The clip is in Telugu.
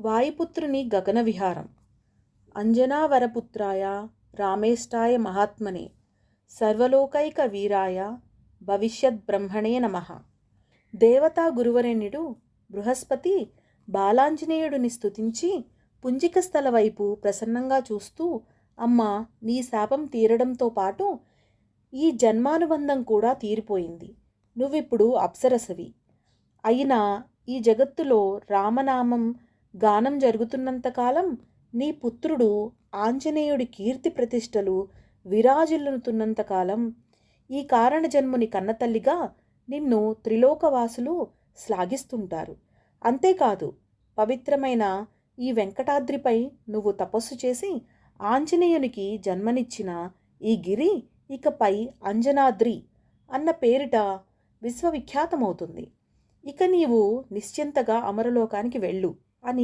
వాయుపుత్రుని గగన విహారం. అంజనావరపుత్రాయ రామేష్టాయ మహాత్మనే సర్వలోకైక వీరాయ భవిష్యద్బ్రహ్మణే నమః. దేవతా గురువరేణ్యుడు బృహస్పతి బాలాంజనేయుడిని స్తుతించి పుంజిక స్థల వైపు ప్రసన్నంగా చూస్తూ, అమ్మా, నీ శాపం తీరడంతో పాటు ఈ జన్మానుబంధం కూడా తీరిపోయింది. నువ్విప్పుడు అప్సరసవి. అయినా ఈ జగత్తులో రామనామం గానం జరుగుతున్నంతకాలం నీ పుత్రుడు ఆంజనేయుడి కీర్తి ప్రతిష్టలు విరాజిల్లుతున్నంతకాలం ఈ కారణ జన్ముని కన్నతల్లిగా నిన్ను త్రిలోకవాసులు శ్లాఘిస్తుంటారు. అంతేకాదు, పవిత్రమైన ఈ వెంకటాద్రిపై నువ్వు తపస్సు చేసి ఆంజనేయునికి జన్మనిచ్చిన ఈ గిరి ఇకపై అంజనాద్రి అన్న పేరిట విశ్వవిఖ్యాతమవుతుంది. ఇక నీవు నిశ్చింతగా అమరలోకానికి వెళ్ళు అని